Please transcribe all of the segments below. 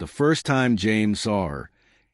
The first time James saw her,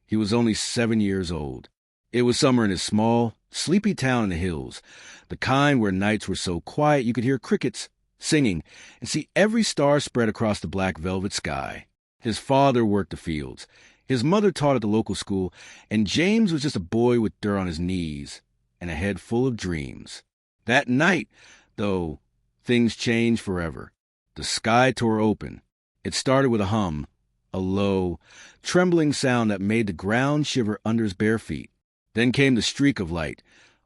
he was only 7 years old. It was summer in his small, sleepy town in the hills, the kind where nights were so quiet you could hear crickets singing and see every star spread across the black velvet sky. His father worked the fields. His mother taught at the local school, and James was just a boy with dirt on his knees and a head full of dreams. That night, though, things changed forever. The sky tore open. It started with a hum, a low, trembling sound that made the ground shiver under his bare feet. Then came the streak of light,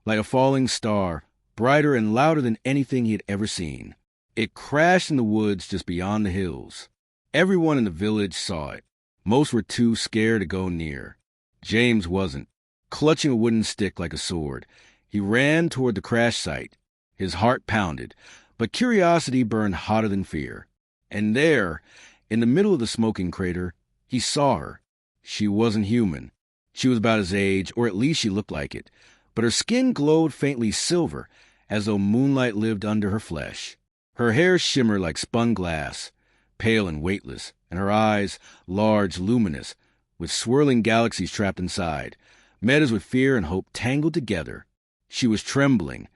like a falling star, brighter and louder than anything he had ever seen. It crashed in the woods just beyond the hills. Everyone in the village saw it. Most were too scared to go near. James wasn't. Clutching a wooden stick like a sword, he ran toward the crash site. His heart pounded, but curiosity burned hotter than fear. And there, in the middle of the smoking crater, he saw her. She wasn't human. She was about his age, or at least she looked like it, but her skin glowed faintly silver, as though moonlight lived under her flesh. Her hair shimmered like spun glass, pale and weightless, and her eyes, large, luminous, with swirling galaxies trapped inside, met as with fear and hope tangled together. She was trembling,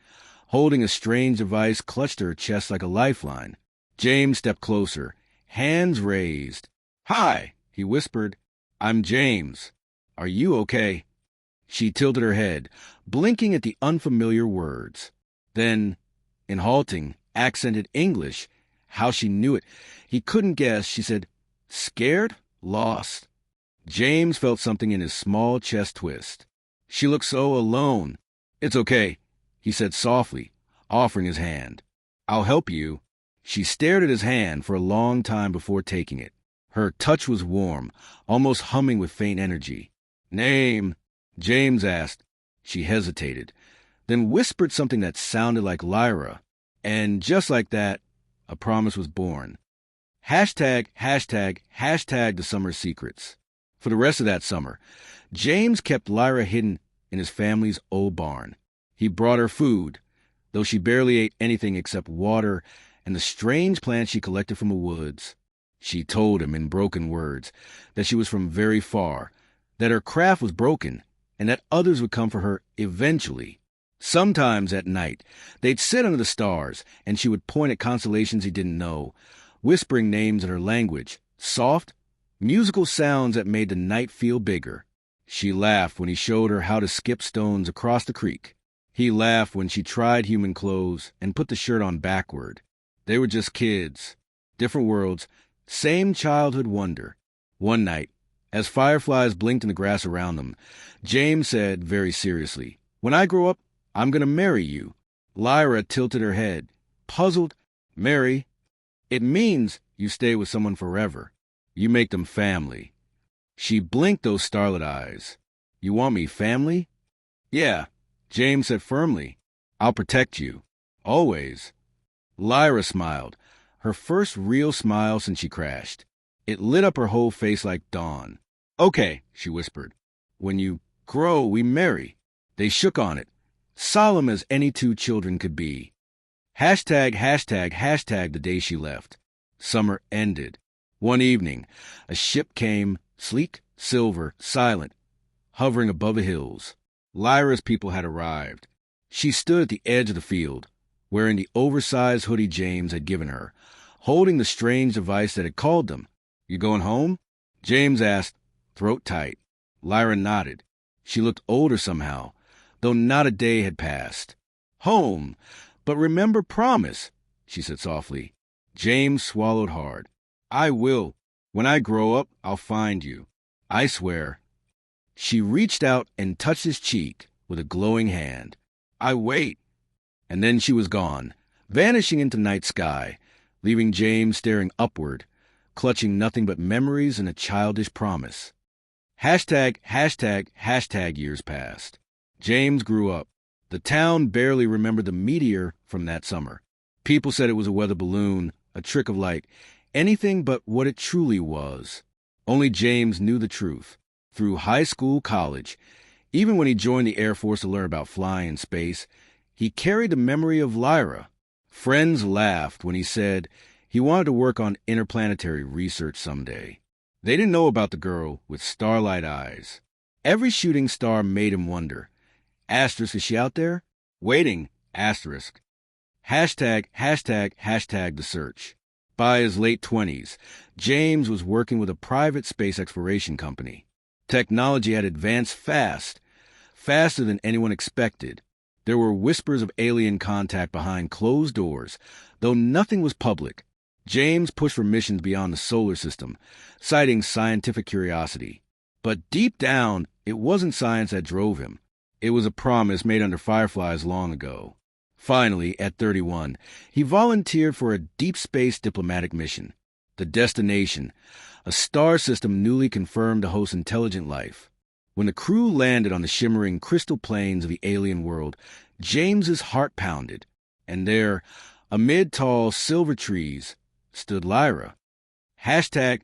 holding a strange device clutched to her chest like a lifeline. James stepped closer, hands raised. "Hi," he whispered. "I'm James. Are you okay?" She tilted her head, blinking at the unfamiliar words. Then, in halting, accented English, how she knew it, he couldn't guess, she said, "Scared? Lost?" James felt something in his small chest twist. She looked so alone. "It's okay," he said softly, offering his hand. "I'll help you." She stared at his hand for a long time before taking it. Her touch was warm, almost humming with faint energy. "Name?" James asked. She hesitated, then whispered something that sounded like Lyra. And just like that, a promise was born. Hashtag the summer secrets. For the rest of that summer, James kept Lyra hidden in his family's old barn. He brought her food, though she barely ate anything except water and the strange plants she collected from the woods. She told him in broken words that she was from very far, that her craft was broken, and that others would come for her eventually. Sometimes at night, they'd sit under the stars, and she would point at constellations he didn't know, whispering names in her language, soft, musical sounds that made the night feel bigger. She laughed when he showed her how to skip stones across the creek. He laughed when she tried human clothes and put the shirt on backward. They were just kids. Different worlds, same childhood wonder. One night, as fireflies blinked in the grass around them, James said very seriously, "When I grow up, I'm going to marry you." Lyra tilted her head, puzzled. "Marry? It means you stay with someone forever. You make them family." She blinked those starlit eyes. "You want me family?" "Yeah," James said firmly. "I'll protect you. Always." Lyra smiled, her first real smile since she crashed. It lit up her whole face like dawn. "Okay," she whispered. "When you grow, we marry." They shook on it, solemn as any two children could be. Hashtag the day she left. Summer ended. One evening, a ship came, sleek, silver, silent, hovering above the hills. Lyra's people had arrived. She stood at the edge of the field, wearing the oversized hoodie James had given her, holding the strange device that had called them. "You going home?" James asked, throat tight. Lyra nodded. She looked older somehow, though not a day had passed. "Home, but remember promise," she said softly. James swallowed hard. "I will. When I grow up, I'll find you. I swear." She reached out and touched his cheek with a glowing hand. "I wait." And then she was gone, vanishing into night sky, leaving James staring upward, clutching nothing but memories and a childish promise. Hashtag years passed. James grew up. The town barely remembered the meteor from that summer. People said it was a weather balloon, a trick of light, anything but what it truly was. Only James knew the truth. Through high school, college, even when he joined the Air Force to learn about flying in space, he carried the memory of Lyra. Friends laughed when he said he wanted to work on interplanetary research someday. They didn't know about the girl with starlight eyes. Every shooting star made him wonder. Asterisk, is she out there? Waiting, asterisk. Hashtag the search. By his late 20s, James was working with a private space exploration company. Technology had advanced fast, faster than anyone expected. There were whispers of alien contact behind closed doors, though nothing was public. James pushed for missions beyond the solar system, citing scientific curiosity. But deep down, it wasn't science that drove him. It was a promise made under fireflies long ago. Finally, at 31, he volunteered for a deep space diplomatic mission. The destination, a star system newly confirmed to host intelligent life. When the crew landed on the shimmering crystal plains of the alien world, James's heart pounded. And there, amid tall silver trees, stood Lyra. Hashtag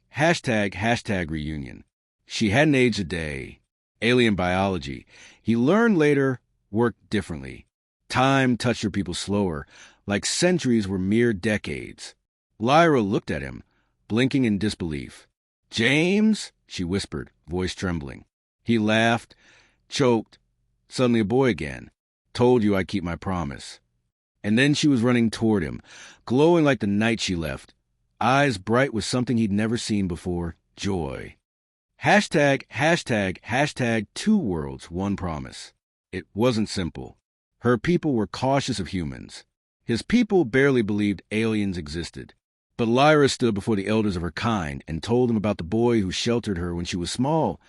reunion. She hadn't aged a day. Alien biology, he learned later, worked differently. Time touched her people slower, like centuries were mere decades. Lyra looked at him, blinking in disbelief. "James?" she whispered, voice trembling. He laughed, choked, suddenly a boy again. "Told you I'd keep my promise." And then she was running toward him, glowing like the night she left, eyes bright with something he'd never seen before, joy. Hashtag 2 worlds, 1 promise. It wasn't simple. Her people were cautious of humans. His people barely believed aliens existed. But Lyra stood before the elders of her kind and told them about the boy who sheltered her when she was small,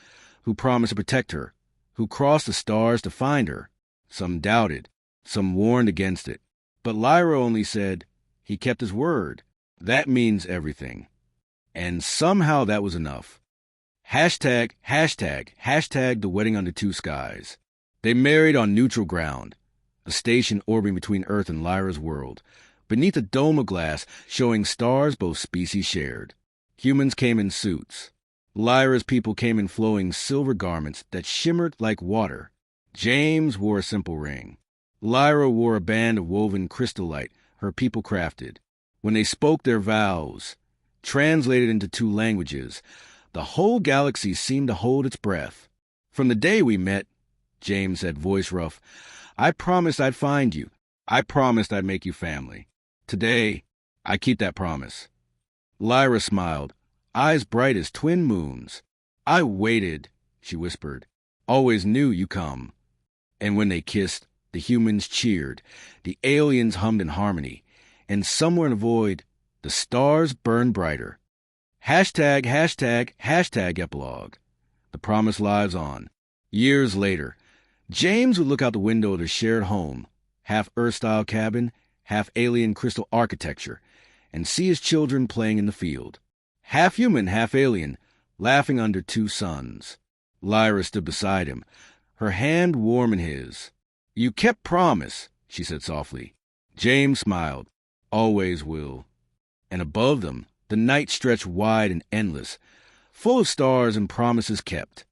who promised to protect her, who crossed the stars to find her. Some doubted, some warned against it. But Lyra only said, "He kept his word." That means everything. And somehow that was enough. Hashtag the wedding under 2 skies. They married on neutral ground, a station orbiting between Earth and Lyra's world, beneath a dome of glass showing stars both species shared. Humans came in suits. Lyra's people came in flowing silver garments that shimmered like water. James wore a simple ring. Lyra wore a band of woven crystallite her people crafted. When they spoke their vows, translated into 2 languages, the whole galaxy seemed to hold its breath. "From the day we met," James said, voice rough, "I promised I'd find you. I promised I'd make you family. Today, I keep that promise." Lyra smiled, eyes bright as twin moons. "I waited," she whispered. "Always knew you come." And when they kissed, the humans cheered, the aliens hummed in harmony, and somewhere in the void, the stars burned brighter. Hashtag epilogue. The promise lives on. Years later, James would look out the window of their shared home, half Earth-style cabin, half alien crystal architecture, and see his children playing in the field. Half human, half alien, laughing under 2 suns. Lyra stood beside him, her hand warm in his. "You kept promise," she said softly. James smiled. "Always will." And above them, the night stretched wide and endless, full of stars and promises kept.